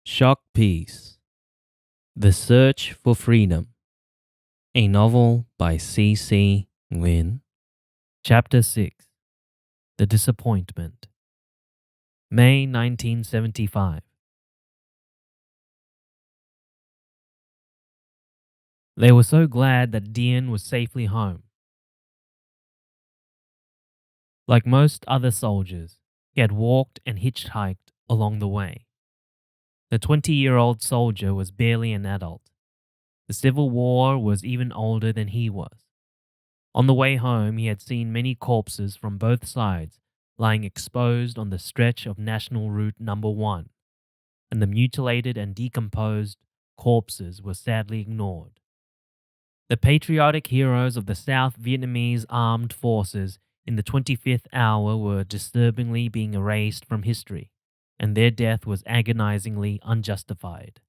Shock Piece: The Search for Freedom. A novel by C. Nguyen. Chapter 6: The Disappointment. May 1975. They were so glad that Nguyen was safely home. Like most other soldiers, he had walked and hitchhiked along the way. The 20-year-old soldier was barely an adult. The Civil War was even older than he was. On the way home, he had seen many corpses from both sides lying exposed on the stretch of National Route Number 1, and the mutilated and decomposed corpses were sadly ignored. The patriotic heroes of the South Vietnamese armed forces in the 25th hour were disturbingly being erased from history, and their death was agonizingly unjustified.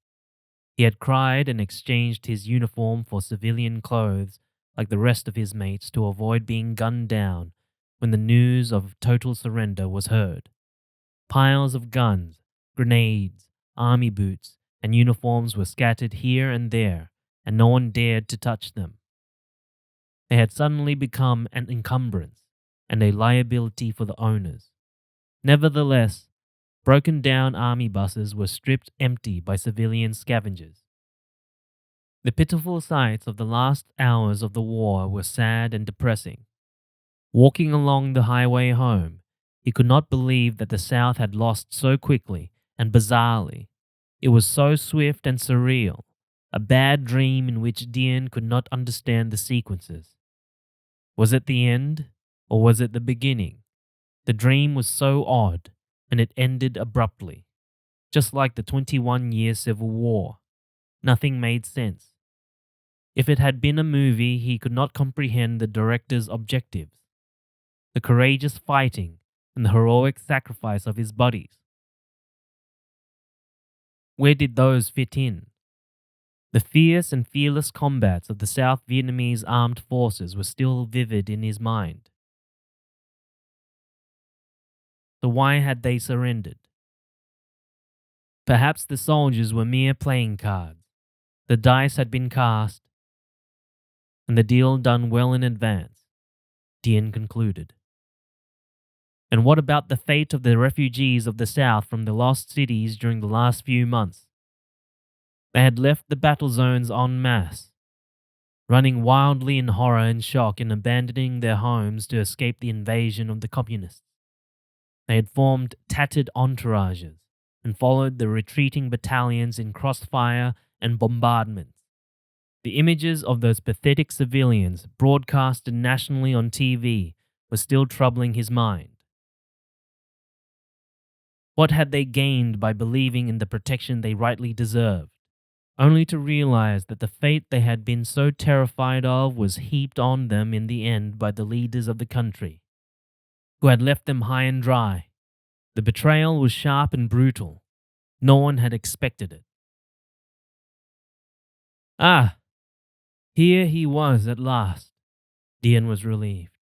He had cried and exchanged his uniform for civilian clothes like the rest of his mates to avoid being gunned down when the news of total surrender was heard. Piles of guns, grenades, army boots, and uniforms were scattered here and there, and no one dared to touch them. They had suddenly become an encumbrance and a liability for the owners. Nevertheless, broken down army buses were stripped empty by civilian scavengers. The pitiful sights of the last hours of the war were sad and depressing. Walking along the highway home, he could not believe that the South had lost so quickly and bizarrely. It was so swift and surreal, a bad dream in which Nguyen could not understand the sequences. Was it the end, or was it the beginning? The dream was so odd, and it ended abruptly, just like the 21-year Civil War. Nothing made sense. If it had been a movie, he could not comprehend the director's objectives, the courageous fighting, and the heroic sacrifice of his buddies. Where did those fit in? The fierce and fearless combats of the South Vietnamese armed forces were still vivid in his mind. So why had they surrendered? Perhaps the soldiers were mere playing cards. The dice had been cast, and the deal done well in advance, Nguyen concluded. And what about the fate of the refugees of the South from the lost cities during the last few months? They had left the battle zones en masse, running wildly in horror and shock and abandoning their homes to escape the invasion of the communists. They had formed tattered entourages and followed the retreating battalions in crossfire and bombardments. The images of those pathetic civilians, broadcasted nationally on TV, were still troubling his mind. What had they gained by believing in the protection they rightly deserved, only to realize that the fate they had been so terrified of was heaped on them in the end by the leaders of the country, who had left them high and dry? The betrayal was sharp and brutal. No one had expected it. Ah! Here he was at last. Nguyen was relieved.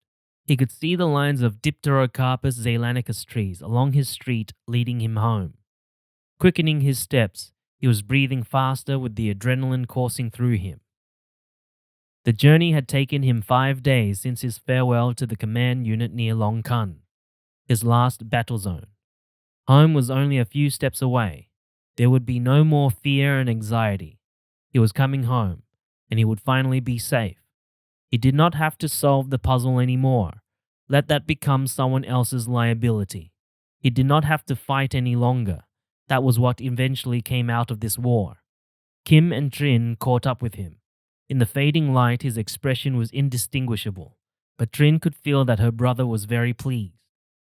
He could see the lines of Dipterocarpus zeylanicus trees along his street leading him home. Quickening his steps, he was breathing faster with the adrenaline coursing through him. The journey had taken him 5 days since his farewell to the command unit near Long Can, his last battle zone. Home was only a few steps away. There would be no more fear and anxiety. He was coming home, and he would finally be safe. He did not have to solve the puzzle anymore. Let that become someone else's liability. He did not have to fight any longer. That was what eventually came out of this war. Kim and Trin caught up with him. In the fading light, his expression was indistinguishable, but Trin could feel that her brother was very pleased.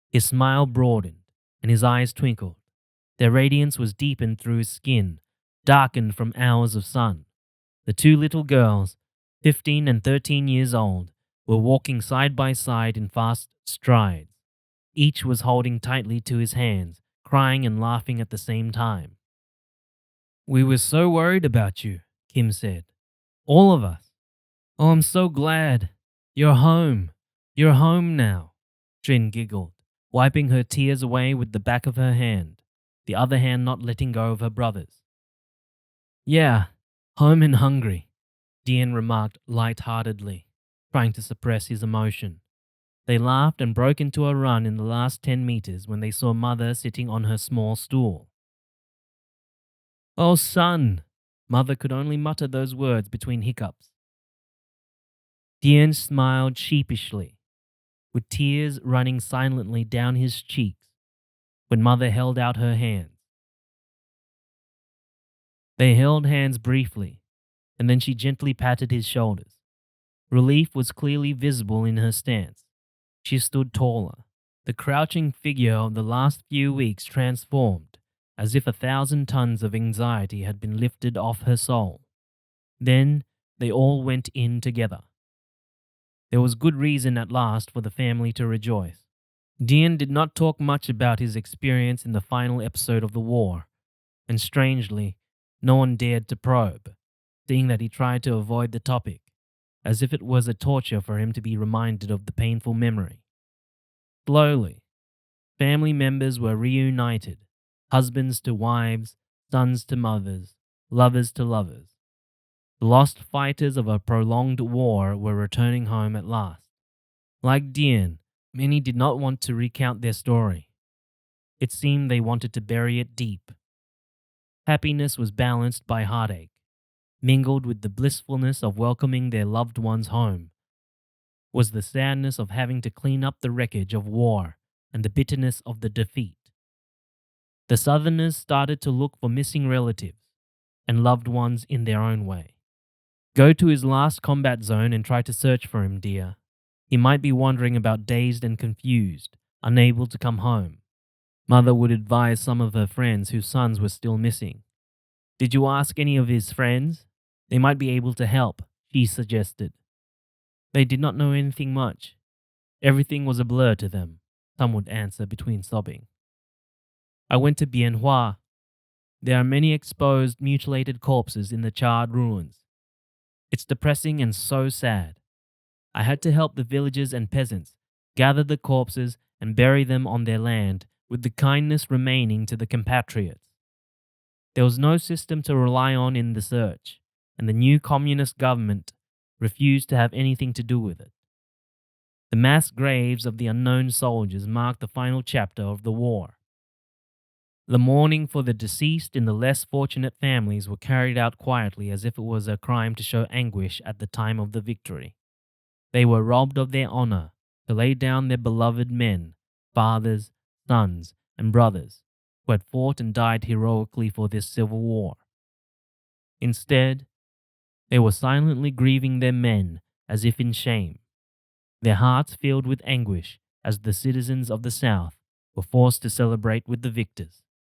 His smile broadened, and his eyes twinkled. Their radiance was deepened through his skin, darkened from hours of sun. The two little girls, 15 and 13 years old, were walking side by side in fast strides. Each was holding tightly to his hands, crying and laughing at the same time. "We were so worried about you," Kim said. "All of us. Oh, I'm so glad. You're home. You're home now," Trin giggled, wiping her tears away with the back of her hand. the other hand not letting go of her brothers. Yeah, home and hungry, Dian remarked light-heartedly, trying to suppress his emotion. They laughed and broke into a run in the last 10 meters when they saw Mother sitting on her small stool. Oh, son! Mother could only mutter those words between hiccups. Dian smiled sheepishly, with tears running silently down his cheeks when Mother held out her hands. They held hands briefly, and then she gently patted his shoulders. Relief was clearly visible in her stance. She stood taller, the crouching figure of the last few weeks transformed, as if 1,000 tons of anxiety had been lifted off her soul. Then they all went in together. There was good reason at last for the family to rejoice. Dian did not talk much about his experience in the final episode of the war, and strangely, no one dared to probe, seeing that he tried to avoid the topic, as if it was a torture for him to be reminded of the painful memory. Slowly, family members were reunited, husbands to wives, sons to mothers, lovers to lovers. The lost fighters of a prolonged war were returning home at last. Like Dian, many did not want to recount their story. It seemed they wanted to bury it deep. Happiness was balanced by heartache, mingled with the blissfulness of welcoming their loved ones home. Was the sadness of having to clean up the wreckage of war and the bitterness of the defeat. The Southerners started to look for missing relatives and loved ones in their own way. Go to his last combat zone and try to search for him, dear. He might be wandering about dazed and confused, unable to come home. Mother would advise some of her friends whose sons were still missing. Did you ask any of his friends? They might be able to help, she suggested. They did not know anything much. Everything was a blur to them, some would answer between sobbing. I went to Bien Hoa. There are many exposed, mutilated corpses in the charred ruins. It's depressing and so sad. I had to help the villagers and peasants gather the corpses and bury them on their land with the kindness remaining to the compatriots. There was no system to rely on in the search, and the new communist government refused to have anything to do with it. The mass graves of the unknown soldiers marked the final chapter of the war. The mourning for the deceased in the less fortunate families were carried out quietly as if it was a crime to show anguish at the time of the victory. They were robbed of their honor to lay down their beloved men, fathers, sons, and brothers who had fought and died heroically for this civil war. Instead, they were silently grieving their men as if in shame, their hearts filled with anguish as the citizens of the South were forced to celebrate with the victors.